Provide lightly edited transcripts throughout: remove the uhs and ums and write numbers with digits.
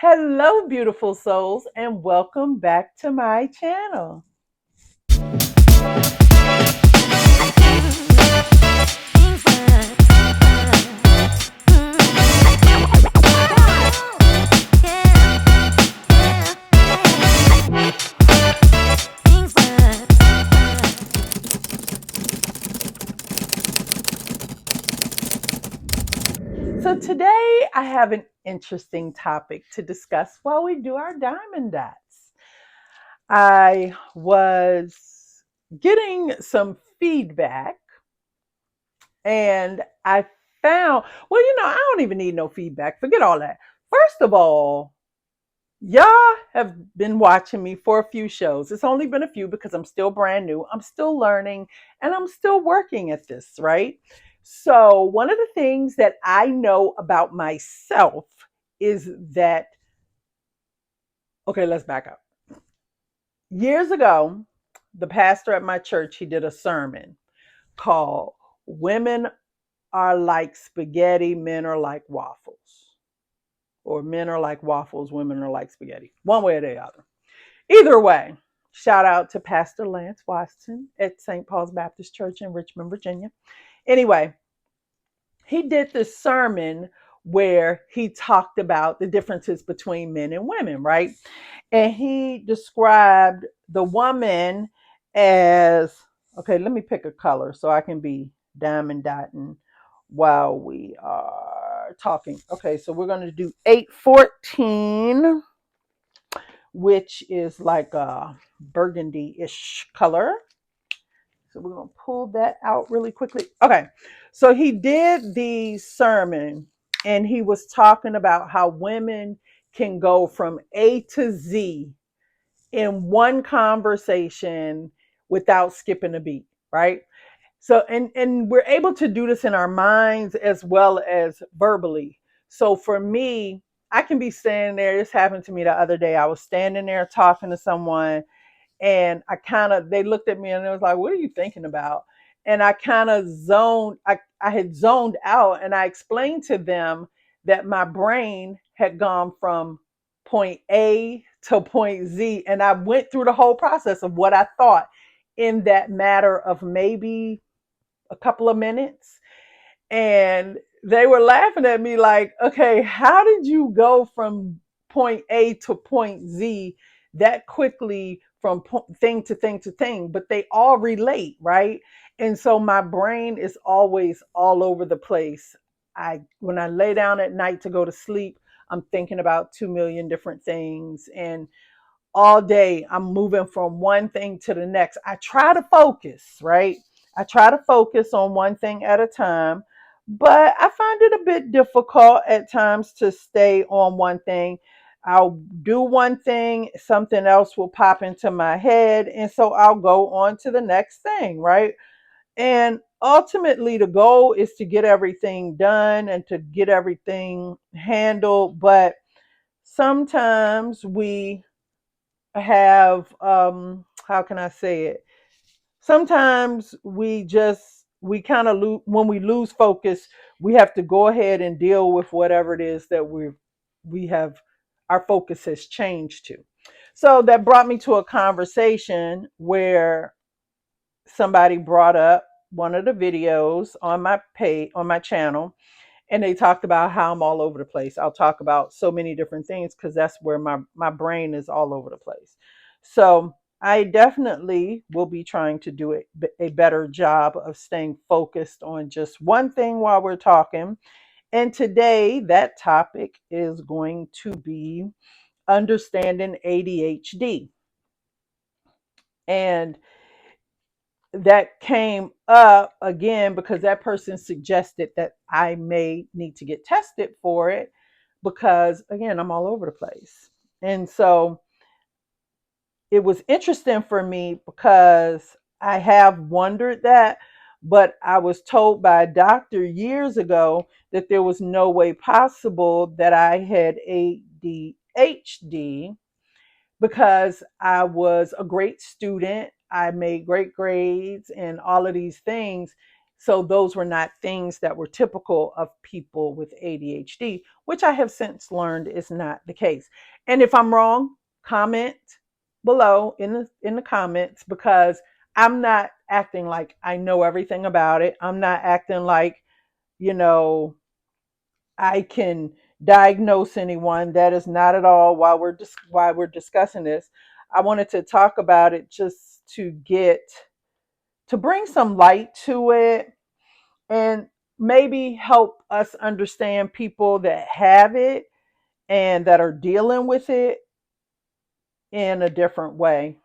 Hello, beautiful souls, and welcome back to my channel. So, today I have an interesting topic to discuss while we do our Diamond Dots. I was getting some feedback and I found, I don't even need no feedback. Forget all that. First of all, y'all have been watching me for a few shows. It's only been a few because I'm still brand new. I'm still learning and I'm still working at this, right? So, one of the things that I know about myself is that, okay, let's back up. Years ago, the pastor at my church, he did a sermon called Women Are Like Spaghetti, Men Are Like Waffles. Or Men Are Like Waffles, Women Are Like Spaghetti. One way or the other. Either way, shout out to Pastor Lance Watson at St. Paul's Baptist Church in Richmond, Virginia. Anyway, he did this sermon where he talked about the differences between men and women, right? And he described the woman as, okay, let me pick a color so I can be diamond dotting while we are talking. Okay, so we're going to do 814, which is like a burgundy-ish color. So we're going to pull that out really quickly. Okay. So he did the sermon and he was talking about how women can go from A to Z in one conversation without skipping a beat, right? So and we're able to do this in our minds as well as verbally. So for me, I can be standing there. This happened to me the other day. I was standing there talking to someone and they looked at me and it was like, what are you thinking about? And I kind of I had zoned out and I explained to them that my brain had gone from point A to point Z. And I went through the whole process of what I thought in that matter of maybe a couple of minutes. And they were laughing at me like, okay, how did you go from point A to point Z that quickly from thing to thing to thing? But they all relate, right? And so my brain is always all over the place. When I lay down at night to go to sleep, I'm thinking about 2 million different things, and all day I'm moving from one thing to the next. I try to focus, right? I try to focus on one thing at a time, but I find it a bit difficult at times to stay on one thing. I'll do one thing, something else will pop into my head, and so I'll go on to the next thing, right? And ultimately, the goal is to get everything done and to get everything handled, but sometimes we have how can I say it? Sometimes we kind of lose when we lose focus. We have to go ahead and deal with whatever it is that we have our focus has changed to. So that brought me to a conversation where somebody brought up one of the videos on my page on my channel, and they talked about how I'm all over the place. I'll talk about so many different things because that's where my brain is all over the place. So I definitely will be trying to do a better job of staying focused on just one thing while we're talking. And today, that topic is going to be understanding ADHD. And that came up again because that person suggested that I may need to get tested for it because, again, I'm all over the place. And so it was interesting for me because I have wondered that, but I was told by a doctor years ago that there was no way possible that I had ADHD because I was a great student. I made great grades and all of these things. So those were not things that were typical of people with ADHD, which I have since learned is not the case. And if I'm wrong, comment below in the comments, because I'm not acting like I know everything about it. I'm not acting like, you know, I can diagnose anyone. That is not at all why we're discussing this. I wanted to talk about it just to bring some light to it, and maybe help us understand people that have it and that are dealing with it in a different way,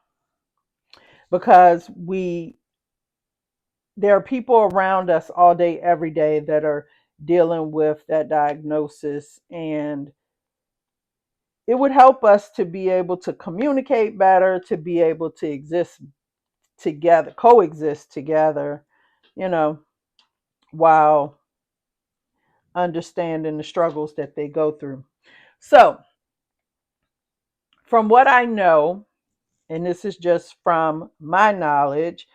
because we there are people around us all day every day that are dealing with that diagnosis, and it would help us to be able to communicate better, to be able to exist together, coexist together, you know, while understanding the struggles that they go through. So, from what I know, and this is just from my knowledge,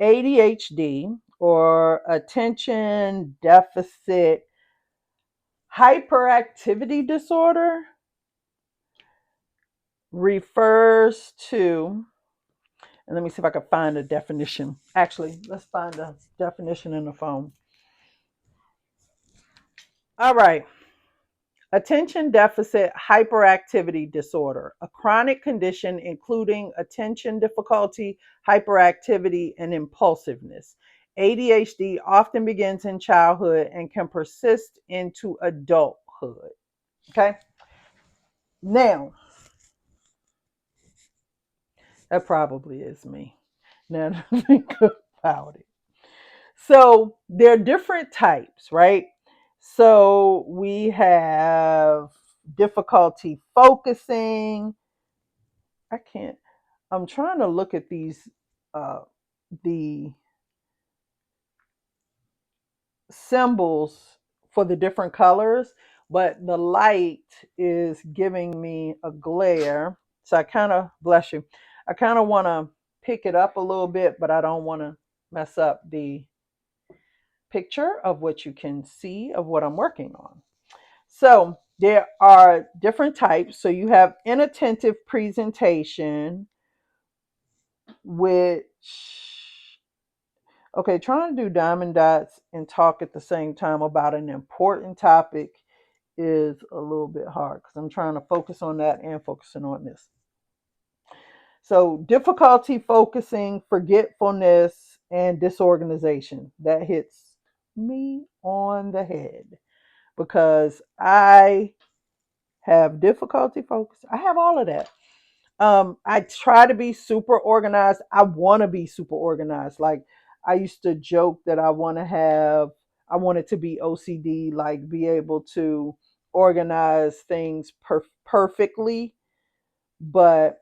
ADHD, or attention deficit hyperactivity disorder, refers to, and let me see if I can find a definition. Actually, let's find a definition in the phone. All right. Attention deficit hyperactivity disorder, a chronic condition including attention difficulty, hyperactivity, and impulsiveness. ADHD often begins in childhood and can persist into adulthood. Okay. Now, that probably is me. Now that I think about it. So there are different types, right? So we have difficulty focusing. I can't. I'm trying to look at uh, the symbols for the different colors, but the light is giving me a glare. So I kind of, bless you, I kind of want to pick it up a little bit, but I don't want to mess up the picture of what you can see of what I'm working on. So there are different types. So you have inattentive presentation, which, okay, trying to do Diamond Dots and talk at the same time about an important topic is a little bit hard because I'm trying to focus on that and focusing on this. So, difficulty focusing, forgetfulness, and disorganization. That hits me on the head because I have difficulty focusing. I have all of that. I try to be super organized. I want to be super organized. Like, I used to joke that I want it to be OCD, like be able to organize things perfectly. But,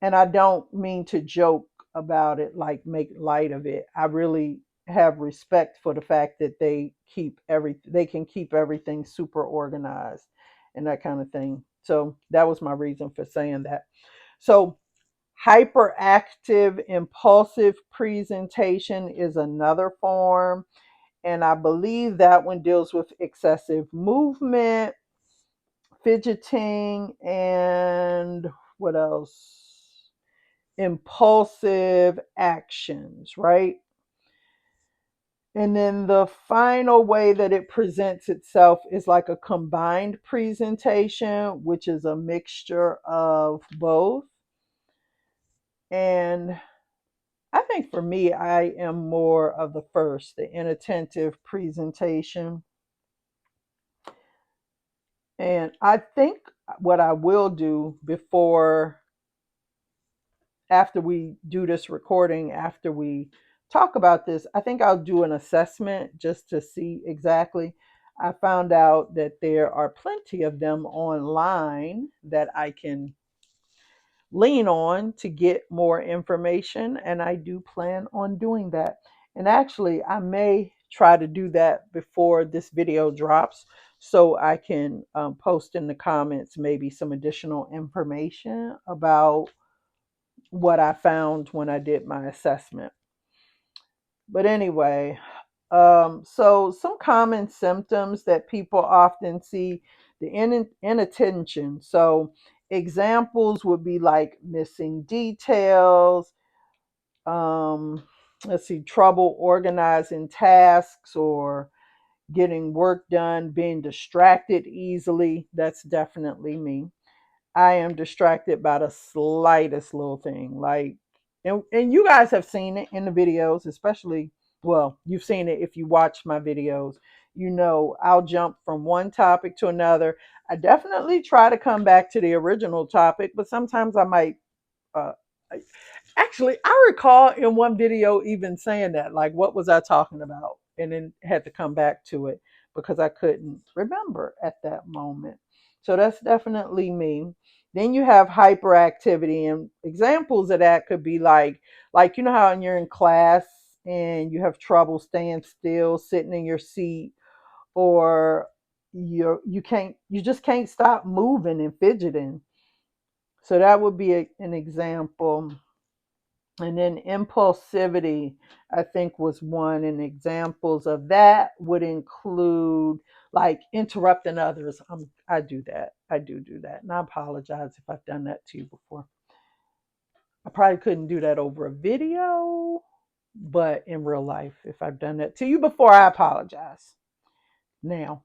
and I don't mean to joke about it, like make light of it. I really have respect for the fact that they can keep everything super organized and that kind of thing. So that was my reason for saying that. So, hyperactive impulsive presentation is another form. And I believe that one deals with excessive movement, fidgeting, and what else? Impulsive actions, right? And then the final way that it presents itself is like a combined presentation, which is a mixture of both. And I think for me, I am more of the first, the inattentive presentation. And I think what I will do after we do this recording, after we talk about this, I think I'll do an assessment just to see exactly. I found out that there are plenty of them online that I can lean on to get more information, and I do plan on doing that. And actually, I may try to do that before this video drops so I can post in the comments maybe some additional information about what I found when I did my assessment. But anyway, So some common symptoms that people often see: the inattention. So examples would be like missing details, um, let's see, trouble organizing tasks or getting work done, being distracted easily. That's definitely me. I am distracted by the slightest little thing. Like, and you guys have seen it in the videos, especially, well, you've seen it if you watch my videos. You know, I'll jump from one topic to another. I definitely try to come back to the original topic, but sometimes I might uh, actually, I recall in one video even saying that, like, what was I talking about? And then had to come back to it because I couldn't remember at that moment. So that's definitely me. Then you have hyperactivity, and examples of that could be like you know how when you're in class and you have trouble staying still, sitting in your seat, or you just can't stop moving and fidgeting. So that would be an example. And then impulsivity, I think, was one. And examples of that would include like interrupting others. I do that. I do that. And I apologize if I've done that to you before. I probably couldn't do that over a video, but in real life, if I've done that to you before, I apologize. Now,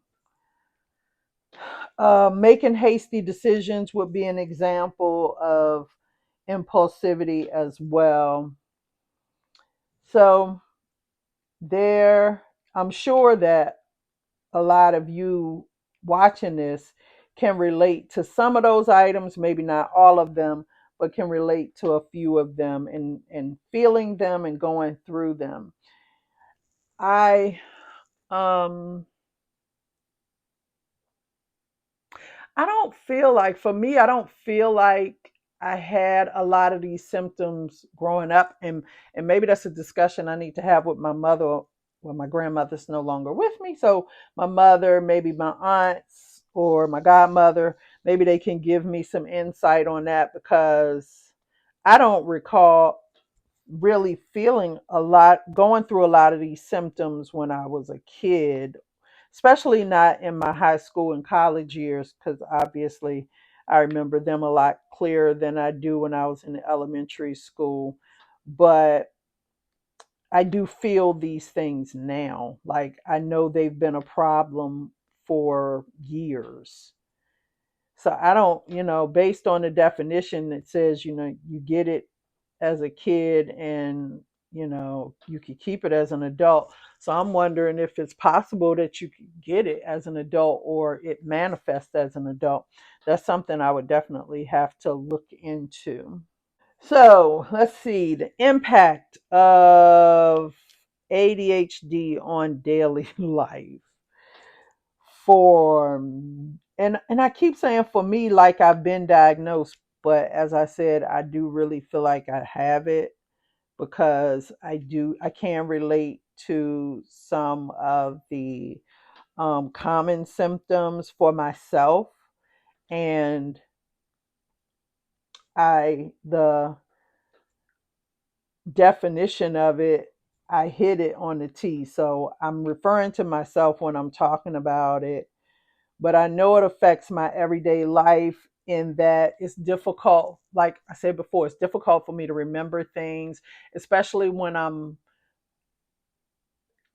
making hasty decisions would be an example of impulsivity as well. So, there, I'm sure that a lot of you watching this can relate to some of those items, maybe not all of them, but can relate to a few of them, and feeling them and going through them. I um I don't feel like, for me, I don't feel like I had a lot of these symptoms growing up, and maybe that's a discussion I need to have with my mother. Well, my grandmother's no longer with me, so my mother, maybe my aunts or my godmother, maybe they can give me some insight on that, because I don't recall really feeling a lot, going through a lot of these symptoms when I was a kid, especially not in my high school and college years, because obviously I remember them a lot clearer than I do when I was in elementary school. But I do feel these things now. Like, I know they've been a problem for years. So I don't, based on the definition, it says, you get it as a kid, and you could keep it as an adult. So I'm wondering if it's possible that you could get it as an adult or it manifests as an adult. That's something I would definitely have to look into. So let's see the impact of ADHD on daily life. For and I keep saying for me, like I've been diagnosed, but as I said, I do really feel like I have it, because I can relate to some of the common symptoms for myself. And the definition of it, I hit it on the T. So I'm referring to myself when I'm talking about it, but I know it affects my everyday life in that it's difficult. Like I said before, it's difficult for me to remember things, especially when I'm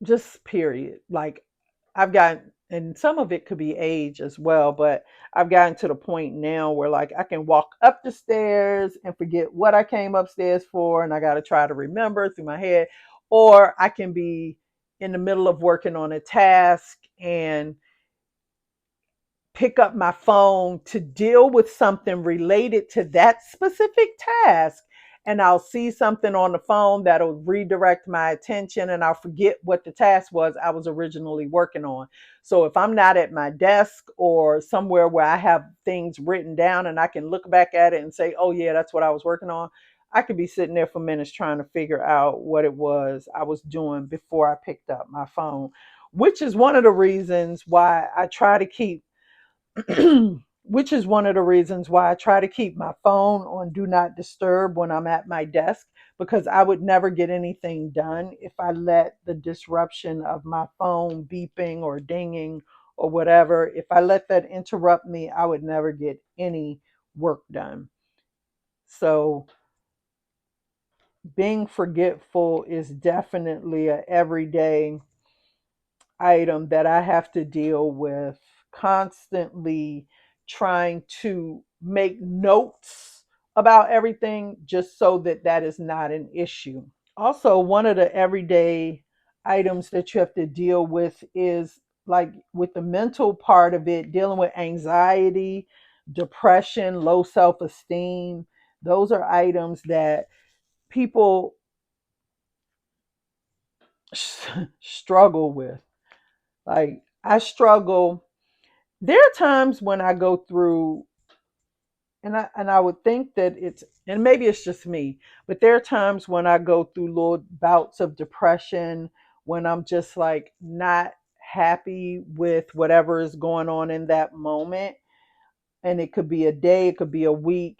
just period. Like, I've gotten, and some of it could be age as well, but I've gotten to the point now where like I can walk up the stairs and forget what I came upstairs for, and I got to try to remember through my head, or I can be in the middle of working on a task and pick up my phone to deal with something related to that specific task. And I'll see something on the phone that'll redirect my attention, and I'll forget what the task was I was originally working on. So if I'm not at my desk or somewhere where I have things written down and I can look back at it and say, oh, yeah, that's what I was working on, I could be sitting there for minutes trying to figure out what it was I was doing before I picked up my phone, which is one of the reasons why I try to keep which is one of the reasons why I try to keep my phone on do not disturb when I'm at my desk, because I would never get anything done if I let the disruption of my phone beeping or dinging or whatever, if I let that interrupt me, I would never get any work done. So being forgetful is definitely a everyday item that I have to deal with, constantly trying to make notes about everything just so that that is not an issue. Also, one of the everyday items that you have to deal with is like with the mental part of it, dealing with anxiety, depression, low self esteem. Those are items that people struggle with. Like, I struggle. There are times when I go through, and I would think that it's, and maybe it's just me, but there are times when I go through little bouts of depression, when I'm just like not happy with whatever is going on in that moment. And it could be a day, it could be a week.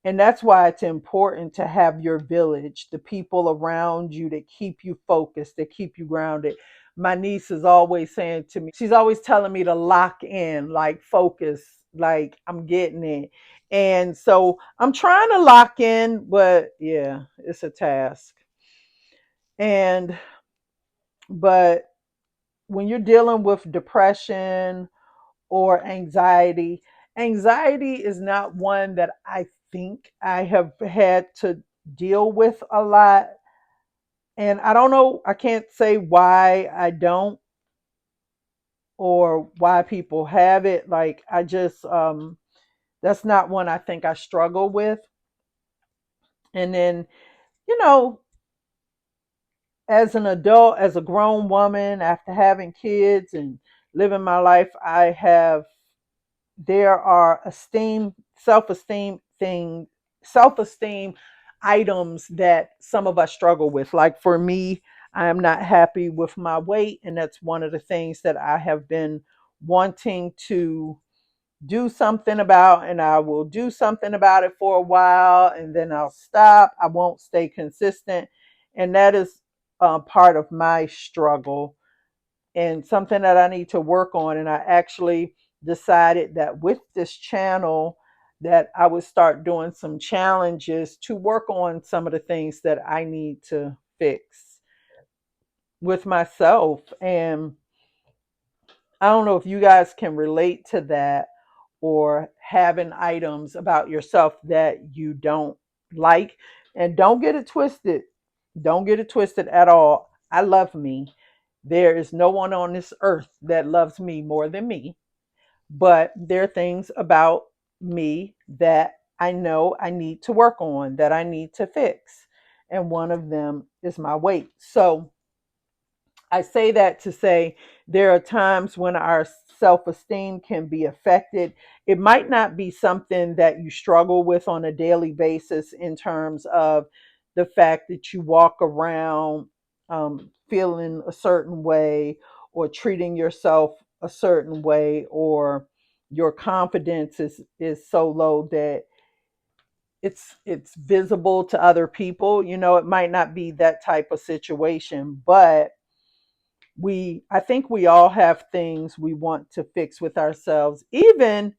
And that's why it's important to have your village, the people around you that keep you focused, that keep you grounded. My niece is always saying to me, she's always telling me to lock in, like focus, like I'm getting it. And so I'm trying to lock in, but yeah, it's a task. And, but when you're dealing with depression or anxiety. Anxiety is not one that I think I have had to deal with a lot. And I don't know, I can't say why I don't or why people have it. Like, I just, that's not one I think I struggle with. And then, you know, as an adult, as a grown woman, after having kids and living my life, I have, there are self-esteem items that some of us struggle with. Like for me, I am not happy with my weight, and that's one of the things that I have been wanting to do something about, and I will do something about it for a while and then I'll stop. I won't stay consistent, and that is part of my struggle and something that I need to work on. And I actually decided that with this channel that I would start doing some challenges to work on some of the things that I need to fix with myself. And I don't know if you guys can relate to that, or having items about yourself that you don't like. And don't get it twisted. Don't get it twisted at all. I love me. There is no one on this earth that loves me more than me. But there are things about me that I know I need to work on, that I need to fix. And one of them is my weight. So I say that to say there are times when our self esteem can be affected. It might not be something that you struggle with on a daily basis, in terms of the fact that you walk around feeling a certain way, or treating yourself a certain way, or your confidence is so low that it's visible to other people. You know, it might not be that type of situation, but I think we all have things we want to fix with ourselves. Even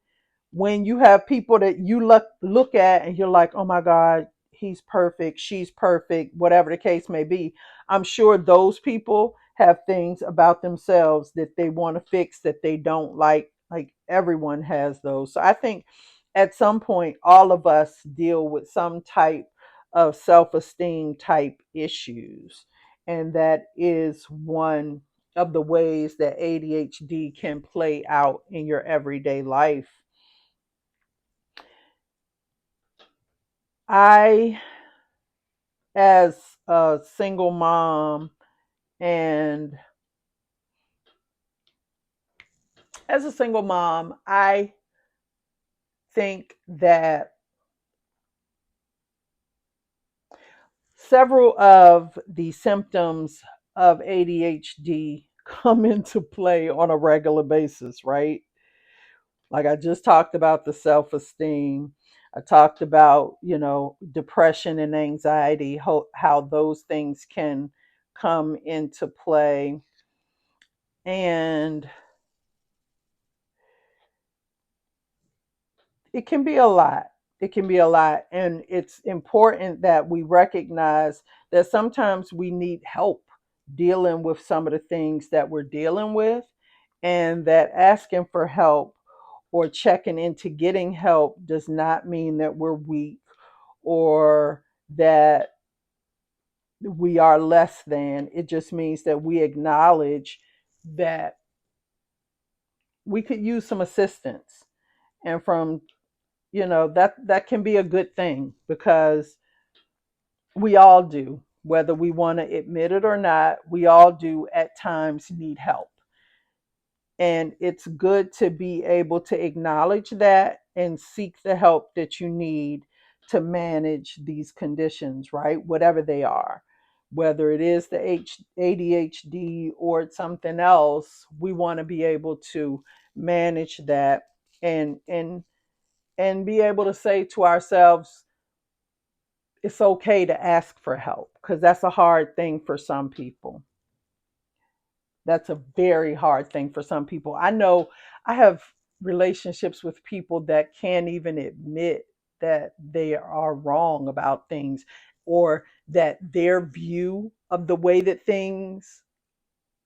when you have people that you look at and you're like, oh my God, he's perfect, she's perfect, whatever the case may be. I'm sure those people have things about themselves that they want to fix, that they don't like. Like, everyone has those. So I think at some point all of us deal with some type of self-esteem type issues. And that is one of the ways that ADHD can play out in your everyday life. I, as a single mom, and as a single mom, I think that several of the symptoms of ADHD come into play on a regular basis, right? Like I just talked about the self-esteem. I talked about, depression and anxiety, how those things can come into play. And it can be a lot. It can be a lot. And it's important that we recognize that sometimes we need help dealing with some of the things that we're dealing with, and that asking for help or checking into getting help does not mean that we're weak or that we are less than. It just means that we acknowledge that we could use some assistance. And from, that can be a good thing, because we all do, whether we want to admit it or not, we all do at times need help. And it's good to be able to acknowledge that and seek the help that you need to manage these conditions, right? Whatever they are, whether it is the ADHD or it's something else, we want to be able to manage that, and be able to say to ourselves, it's okay to ask for help, because that's a hard thing for some people. That's a very hard thing for some people. I know I have relationships with people that can't even admit that they are wrong about things, or that their view of the way that things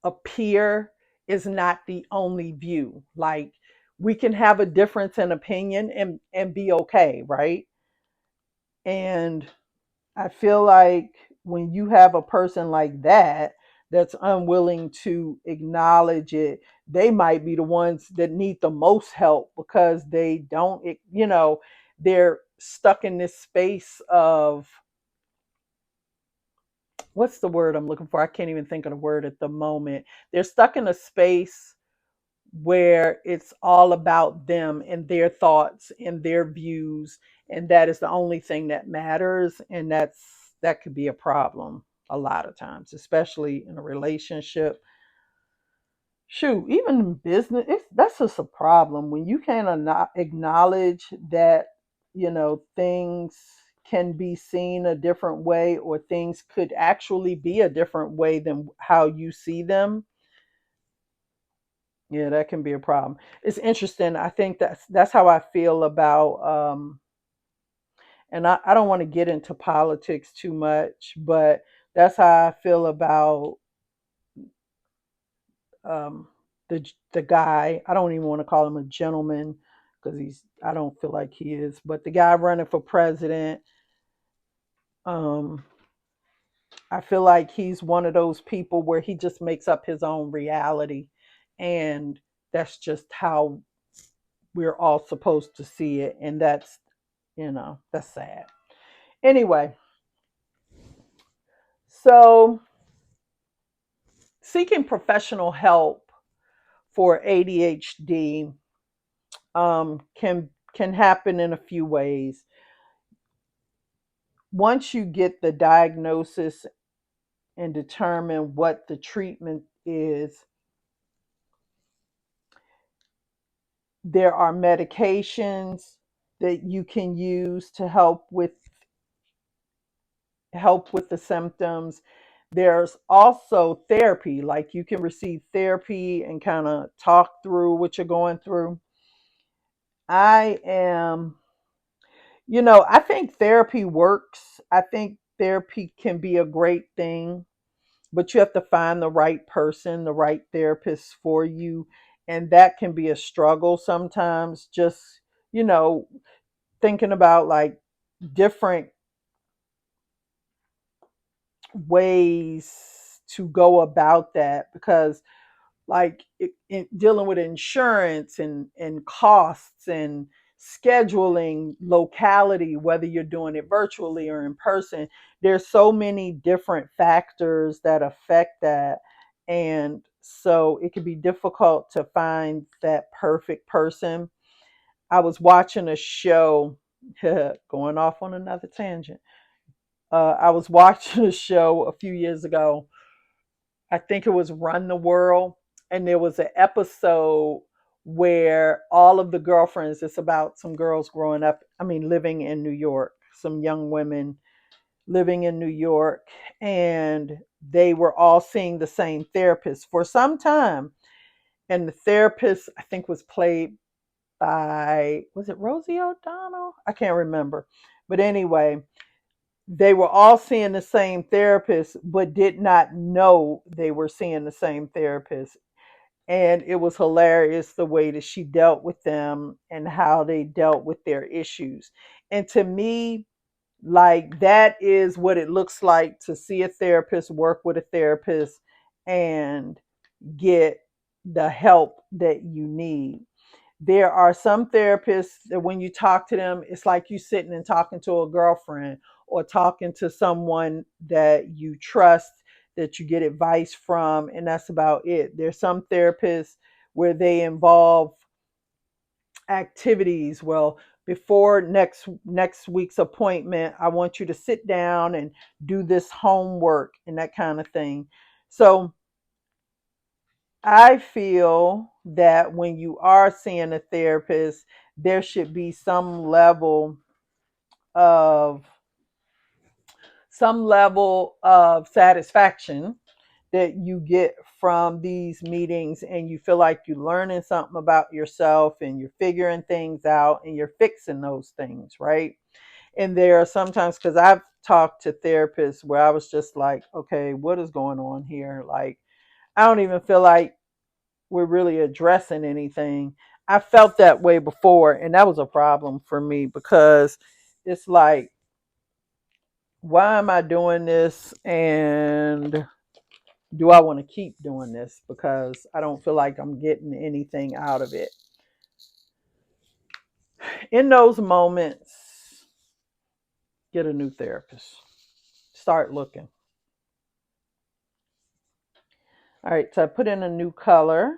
appear is not the only view. Like, we can have a difference in opinion and be okay, right? And I feel like when you have a person like that that's unwilling to acknowledge it, they might be the ones that need the most help, because they don't, they're stuck in this space of, what's the word I'm looking for? I can't even think of the word at the moment. They're stuck in a space where it's all about them and their thoughts and their views, and that is the only thing that matters. And that could be a problem a lot of times, especially in a relationship. Shoot, even in business, that's just a problem when you cannot acknowledge that, things can be seen a different way, or things could actually be a different way than how you see them. Yeah, that can be a problem. It's interesting. I think that's how I feel about, and I don't want to get into politics too much, but that's how I feel about, um, the guy. I don't even want to call him a gentleman, because I don't feel like he is, but the guy running for president, um, I feel like he's one of those people where he just makes up his own reality, and that's just how we're all supposed to see it, and that's sad. Anyway, so seeking professional help for ADHD, can happen in a few ways. Once you get the diagnosis and determine what the treatment is, there are medications that you can use to help with the symptoms. There's also therapy, like you can receive therapy and kind of talk through what you're going through. I am, I think therapy works. I think therapy can be a great thing, but you have to find the right person, the right therapist for you. And that can be a struggle sometimes, just, you know, thinking about like different ways to go about that, because like dealing with insurance and costs and scheduling locality, whether you're doing it virtually or in person, there's so many different factors that affect that. And so it can be difficult to find that perfect person. I was watching a show, going off on another tangent. I was watching a show a few years ago. I think it was Run the World, and there was an episode where all of the girlfriends, it's about some girls growing up, living in New York, some young women living in New York, and they were all seeing the same therapist for some time. And the therapist, I think, was played by, was it Rosie O'Donnell? I can't remember. But anyway, they were all seeing the same therapist, but did not know they were seeing the same therapist. And it was hilarious the way that she dealt with them and how they dealt with their issues. And to me, like, that is what it looks like to see a therapist, work with a therapist, and get the help that you need. There are some therapists that when you talk to them, it's like you sitting and talking to a girlfriend or talking to someone that you trust, that you get advice from, and that's about it. There's some therapists where they involve activities. Well, before next week's appointment, I want you to sit down and do this homework and that kind of thing. So I feel that when you are seeing a therapist, there should be of some level of satisfaction that you get from these meetings, and you feel like you're learning something about yourself and you're figuring things out and you're fixing those things, right? And there are sometimes, because I've talked to therapists where I was just like, okay, what is going on here? Like, I don't even feel like we're really addressing anything. I felt that way before, and that was a problem for me because it's like, why am I doing this? And do I want to keep doing this? Because I don't feel like I'm getting anything out of it. In those moments, get a new therapist. Start looking. All right, so I put in a new color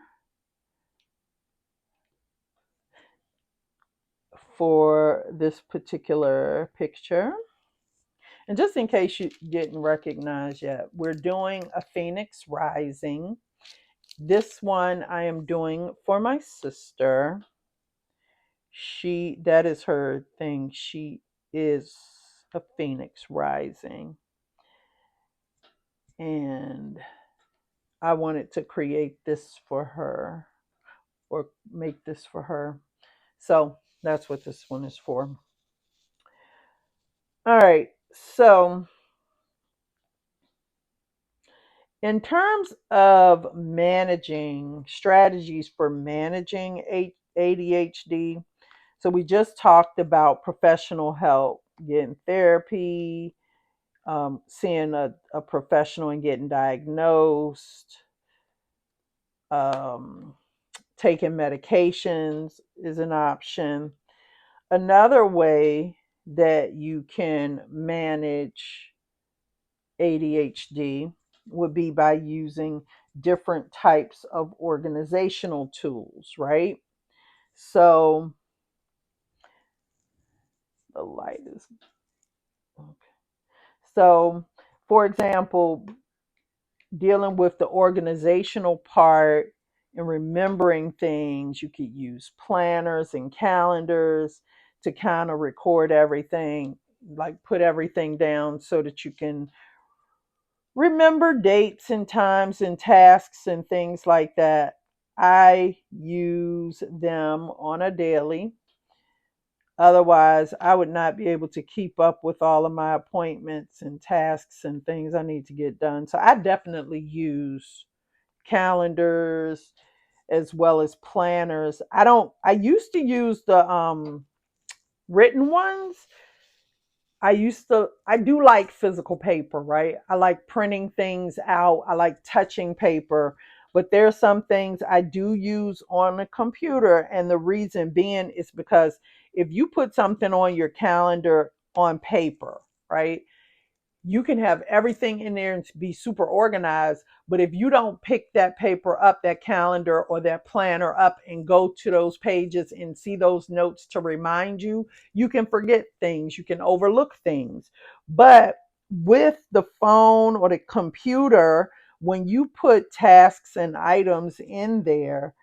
for this particular picture. And just in case you didn't recognize yet, we're doing a Phoenix Rising. This one I am doing for my sister. That is her thing. She is a Phoenix Rising. And I wanted to create this for her, or make this for her. So that's what this one is for. All right. So in terms of managing strategies for managing ADHD, so we just talked about professional help, getting therapy, seeing a professional and getting diagnosed, um, taking medications is an option. Another way that you can manage ADHD would be by using different types of organizational tools, right? So the light is okay. So, for example, dealing with the organizational part and remembering things, you could use planners and calendars to kind of record everything, like put everything down so that you can remember dates and times and tasks and things like that. I use them on a daily. Otherwise, I would not be able to keep up with all of my appointments and tasks and things I need to get done. So I definitely use calendars as well as planners. I used to use the written ones. I do like physical paper, right? I like printing things out. I like touching paper, but there are some things I do use on a computer. And the reason being is because if you put something on your calendar on paper, right, you can have everything in there and be super organized. But if you don't pick that paper up, that calendar or that planner up, and go to those pages and see those notes to remind you, you can forget things, you can overlook things. But with the phone or the computer, when you put tasks and items in there,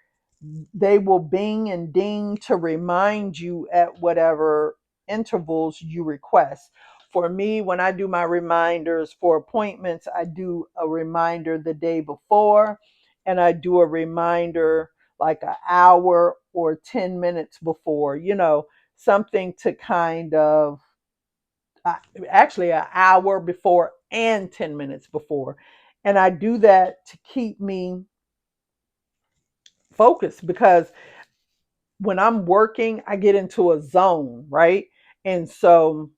They will bing and ding to remind you at whatever intervals you request. For me, when I do my reminders for appointments, I do a reminder the day before, and I do a reminder like an hour or 10 minutes before, something to kind of, uh, actually an hour before and 10 minutes before. And I do that to keep me focused, because when I'm working, I get into a zone, right? And so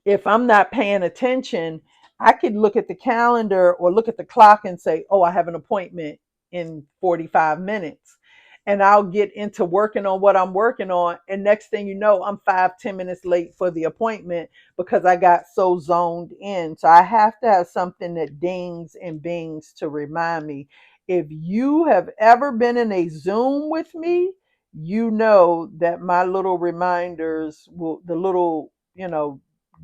if I'm not paying attention, I could look at the calendar or look at the clock and say, oh, I have an appointment in 45 minutes. And I'll get into working on what I'm working on. And next thing you know, I'm 5, 10 minutes late for the appointment because I got so zoned in. So I have to have something that dings and bings to remind me. If you have ever been in a Zoom with me, you know that my little reminders will, the little,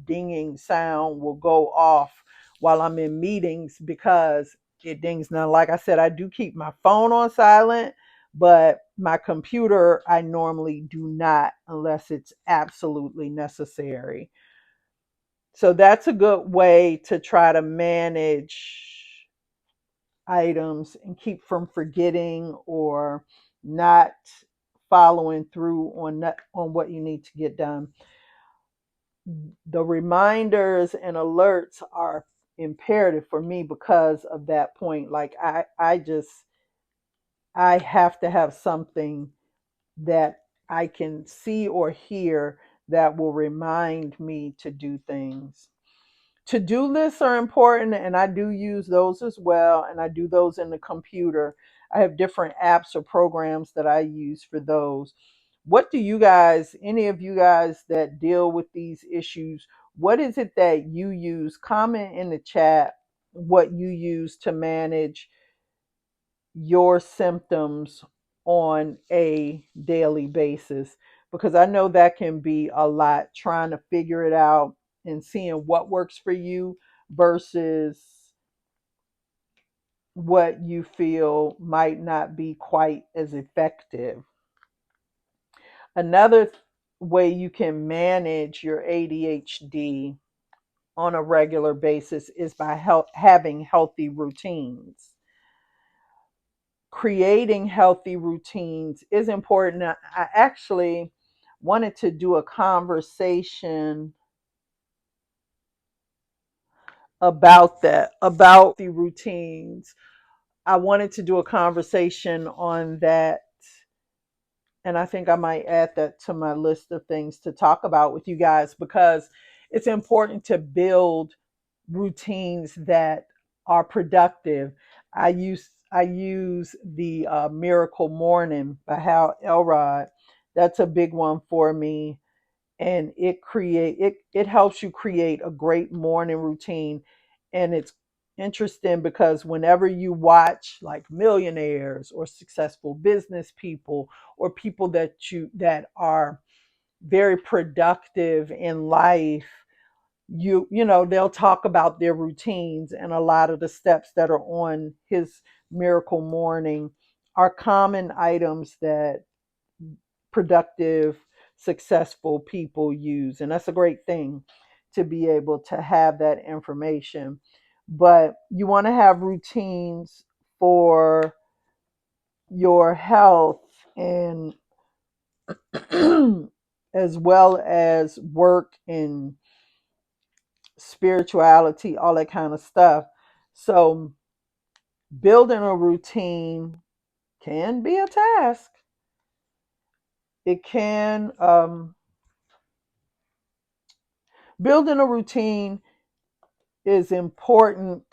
dinging sound will go off while I'm in meetings, because it dings. Now, like I said, I do keep my phone on silent, but my computer, I normally do not unless it's absolutely necessary. So that's a good way to try to manage items and keep from forgetting or not following through on what you need to get done. The reminders and alerts are imperative for me because of that point. Like I have to have something that I can see or hear that will remind me to do things. To-do lists are important, and I do use those as well, and I do those in the computer. I have different apps or programs that I use for those. What do you guys, any of you guys that deal with these issues, what is it that you use? Comment in the chat what you use to manage your symptoms on a daily basis, because I know that can be a lot, trying to figure it out and seeing what works for you versus what you feel might not be quite as effective. Another way you can manage your ADHD on a regular basis is by having healthy routines. Creating healthy routines is important. I actually wanted to do a conversation about that, about the routines. I wanted to do a conversation on that, and I think I might add that to my list of things to talk about with you guys, because it's important to build routines that are productive. I use the Miracle Morning by Hal Elrod. That's a big one for me, and it helps you create a great morning routine. And it's interesting because whenever you watch like millionaires or successful business people or people that are very productive in life, they'll talk about their routines, and a lot of the steps that are on his Miracle Morning are common items that productive, successful people use. And that's a great thing to be able to have that information. But you want to have routines for your health, and as well as work and spirituality, all that kind of stuff. So building a routine can be a task. It can, building a routine is important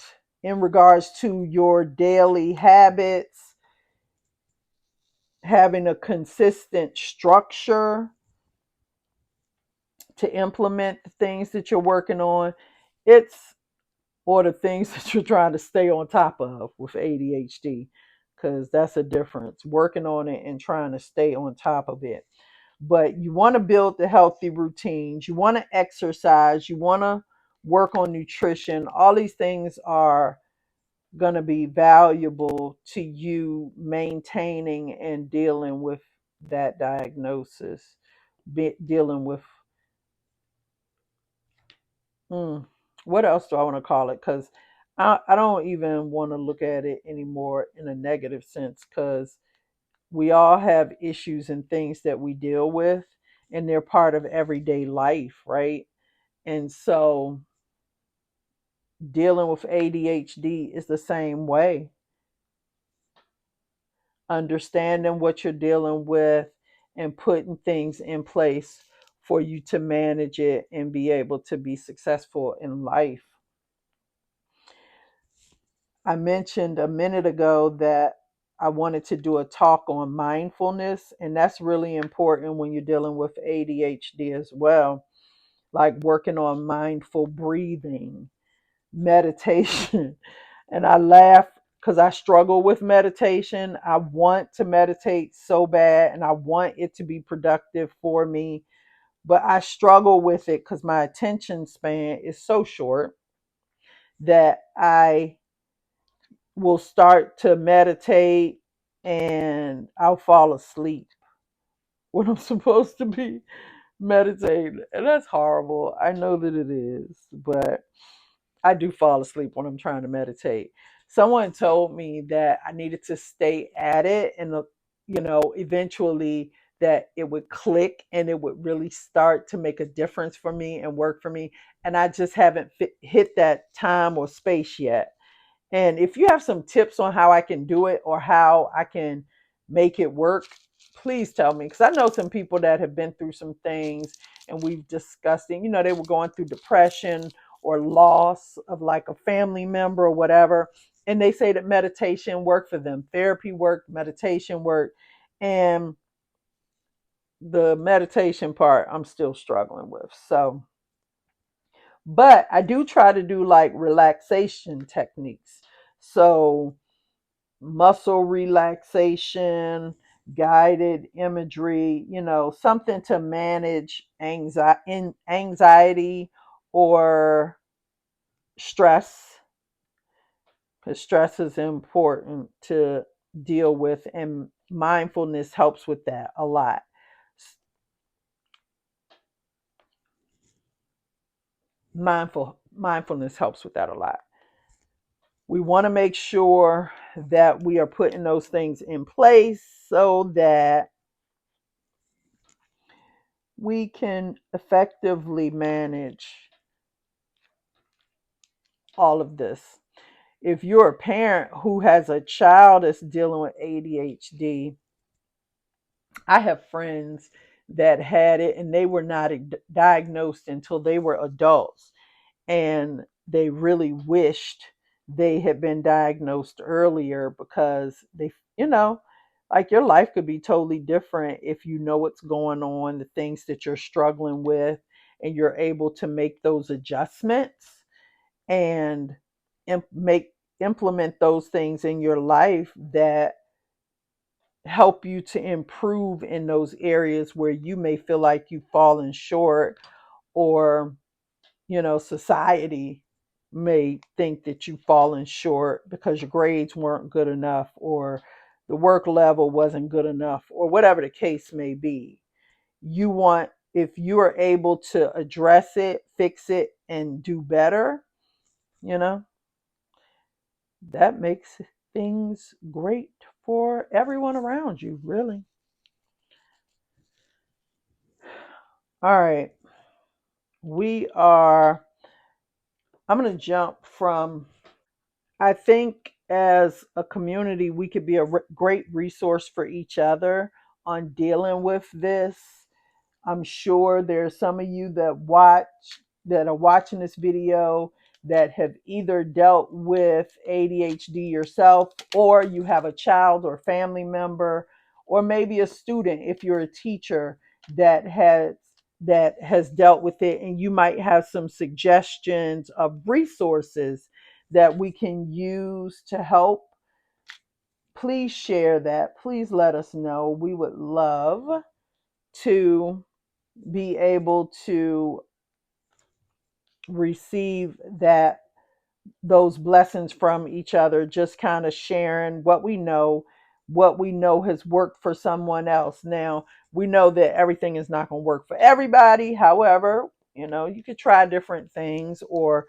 in regards to your daily habits, having a consistent structure to implement the things that you're working on. It's or the things that you're trying to stay on top of with ADHD, because that's a difference, working on it and trying to stay on top of it. But you want to build the healthy routines, you want to exercise, you want to work on nutrition. All these things are going to be valuable to you maintaining and dealing with that diagnosis, dealing with mm, what else do I want to call it? Because I don't even want to look at it anymore in a negative sense, because we all have issues and things that we deal with, and they're part of everyday life, right? And so dealing with ADHD is the same way. Understanding what you're dealing with and putting things in place for you to manage it and be able to be successful in life. I mentioned a minute ago that I wanted to do a talk on mindfulness, and that's really important when you're dealing with ADHD as well, like working on mindful breathing, meditation. And I laugh because I struggle with meditation. I want to meditate so bad and I want it to be productive for me, but I struggle with it because my attention span is so short that I will start to meditate and I'll fall asleep when I'm supposed to be meditating. And that's horrible. I know that it is, but I do fall asleep when I'm trying to meditate. Someone told me that I needed to stay at it and, eventually that it would click and it would really start to make a difference for me and work for me. And I just haven't hit that time or space yet. And if you have some tips on how I can do it or how I can make it work, please tell me. Because I know some people that have been through some things and we've discussed it. They were going through depression or loss of like a family member or whatever. And they say that meditation worked for them. Therapy worked, meditation worked. And the meditation part, I'm still struggling with. So, but I do try to do like relaxation techniques. So, muscle relaxation, guided imagery, something to manage anxiety or stress, because stress is important to deal with, and mindfulness helps with that a lot. Mindfulness helps with that a lot. We want to make sure that we are putting those things in place so that we can effectively manage all of this. If you're a parent who has a child that's dealing with ADHD, I have friends that had it and they were not diagnosed until they were adults. And they really wished they had been diagnosed earlier, because like your life could be totally different if you know what's going on, the things that you're struggling with, and you're able to make those adjustments and implement those things in your life that help you to improve in those areas where you may feel like you've fallen short, or society may think that you've fallen short because your grades weren't good enough, or the work level wasn't good enough, or whatever the case may be. If you are able to address it, fix it, and do better, you know, that makes things great for everyone around you, really. All right. We are, I'm going to jump from, I think as a community, we could be a great resource for each other on dealing with this. I'm sure there's some of you that are watching this video that have either dealt with ADHD yourself, or you have a child or family member, or maybe a student if you're a teacher that has dealt with it, and you might have some suggestions of resources that we can use to help. Please share that. Please let us know. We would love to be able to receive that those blessings from each other, just kind of sharing what we know has worked for someone else. Now, we know that everything is not going to work for everybody. However, you could try different things or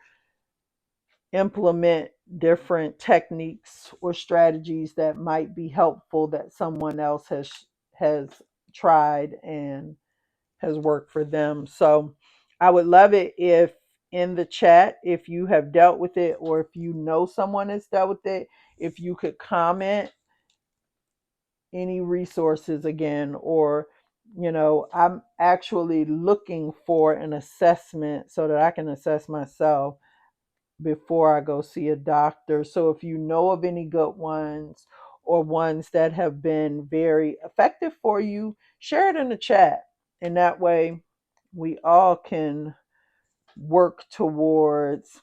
implement different techniques or strategies that might be helpful that someone else has tried and has worked for them. So I would love it if in the chat, if you have dealt with it or if you know someone has dealt with it, if you could comment any resources again, or I'm actually looking for an assessment so that I can assess myself before I go see a doctor. So if you know of any good ones or ones that have been very effective for you, share it in the chat. And that way we all can work towards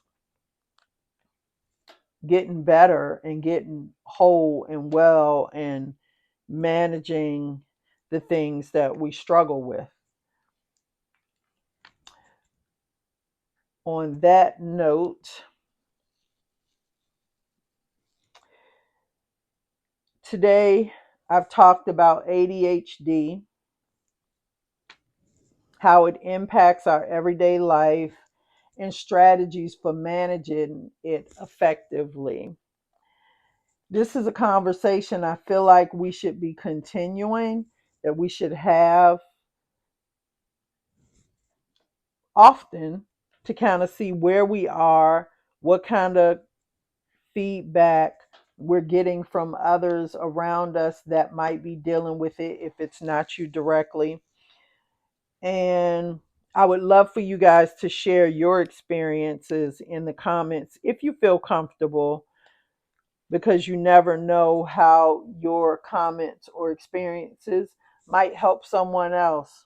getting better and getting whole and well and managing the things that we struggle with. On that note, today I've talked about ADHD, how it impacts our everyday life, and strategies for managing it effectively. This is a conversation I feel like we should be continuing, that we should have often, to kind of see where we are, what kind of feedback we're getting from others around us that might be dealing with it if it's not you directly. And I would love for you guys to share your experiences in the comments if you feel comfortable, because you never know how your comments or experiences might help someone else.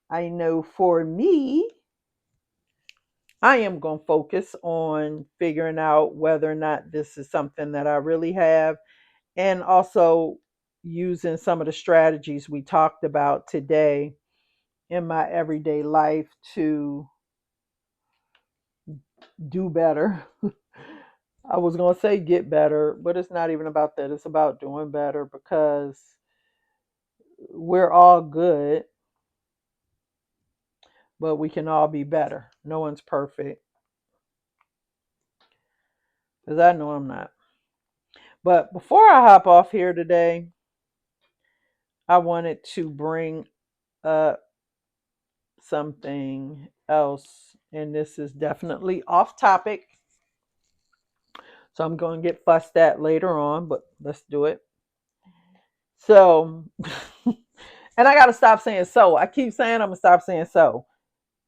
I know for me, I am going to focus on figuring out whether or not this is something that I really have, and also using some of the strategies we talked about today in my everyday life to do better. I was going to say get better, but it's not even about that. It's about doing better, because we're all good, but we can all be better. No one's perfect, because I know I'm not. But before I hop off here today, I wanted to bring up something else, and this is definitely off topic. So I'm going to get fussed at later on, but let's do it. So, and I got to stop saying so. I keep saying I'm going to stop saying so.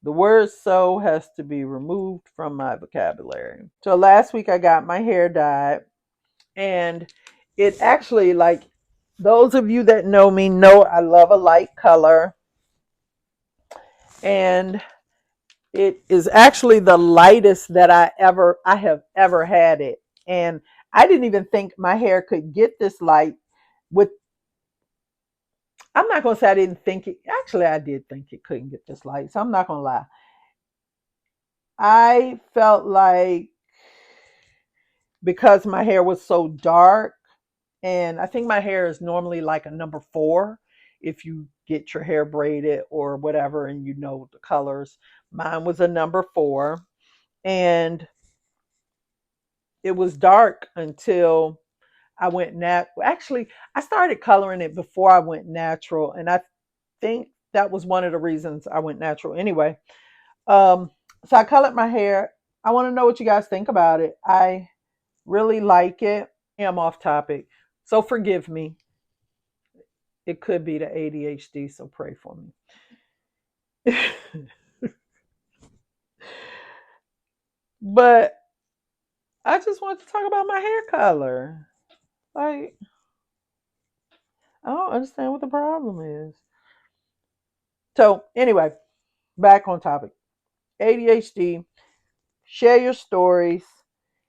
The word so has to be removed from my vocabulary. So last week I got my hair dyed, and it actually, like, those of you that know me know I love a light color, and it is actually the lightest that I have ever had it. And I didn't even think my hair could get this light with I'm not gonna say I didn't think it. Actually, I did think it couldn't get this light, so I'm not gonna lie. I felt like, because my hair was so dark, and I think my hair is normally like a number 4 if you get your hair braided or whatever and you know the colors. Mine was a number 4, and it was dark until I went actually, I started coloring it before I went natural, and I think that was one of the reasons I went natural anyway. Um, so I colored my hair. I want to know what you guys think about it. I really like it. I'm off topic, so forgive me. It could be the ADHD, so pray for me. But I just want to talk about my hair color. Like, I don't understand what the problem is. So, anyway, back on topic. ADHD, share your stories,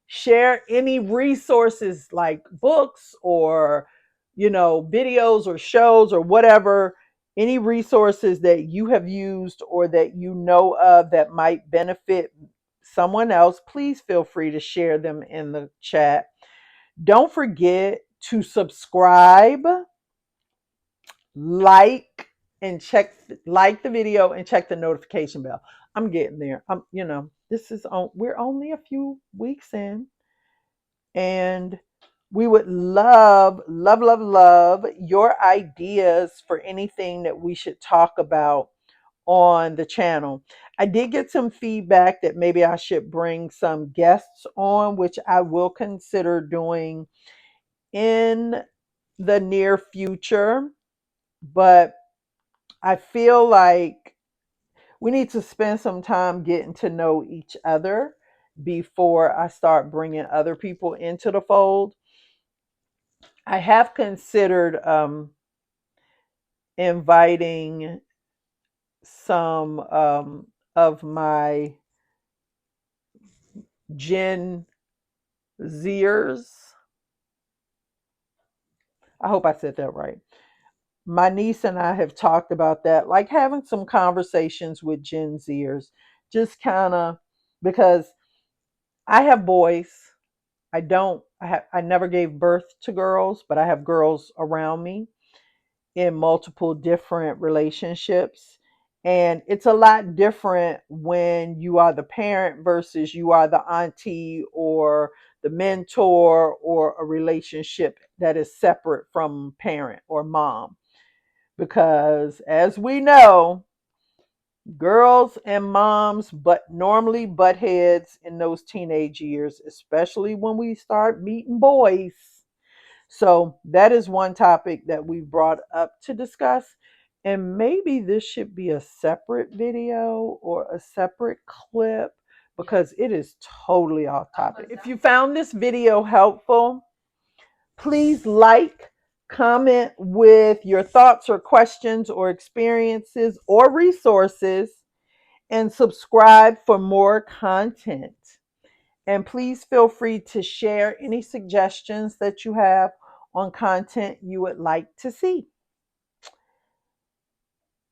share any resources like books or videos or shows or whatever, any resources that you have used or that you know of that might benefit someone else, please feel free to share them in the chat. Don't forget to subscribe, like, and check like the video and check the notification bell. I'm getting there. This is on we're only a few weeks in, and we would love, love, love, love your ideas for anything that we should talk about on the channel. I did get some feedback that maybe I should bring some guests on, which I will consider doing in the near future. But I feel like we need to spend some time getting to know each other before I start bringing other people into the fold. I have considered inviting some of my Gen Zers. I hope I said that right. My niece and I have talked about that, like having some conversations with Gen Zers, just kind of because I have boys. I never gave birth to girls, but I have girls around me in multiple different relationships. And it's a lot different when you are the parent versus you are the auntie or the mentor, or a relationship that is separate from parent or mom. Because as we know, girls and moms but normally butt heads in those teenage years, especially when we start meeting boys. So that is one topic that we brought up to discuss. And maybe this should be a separate video or a separate clip because it is totally off topic. If you found this video helpful, please like, comment with your thoughts or questions or experiences or resources, and subscribe for more content. And please feel free to share any suggestions that you have on content you would like to see.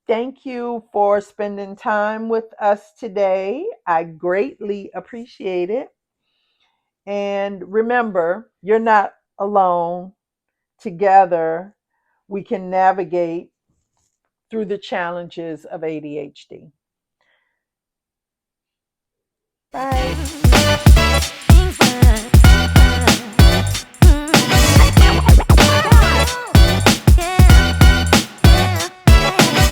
Thank you for spending time with us today. I greatly appreciate it. And remember, you're not alone. Together, we can navigate through the challenges of ADHD. Bye.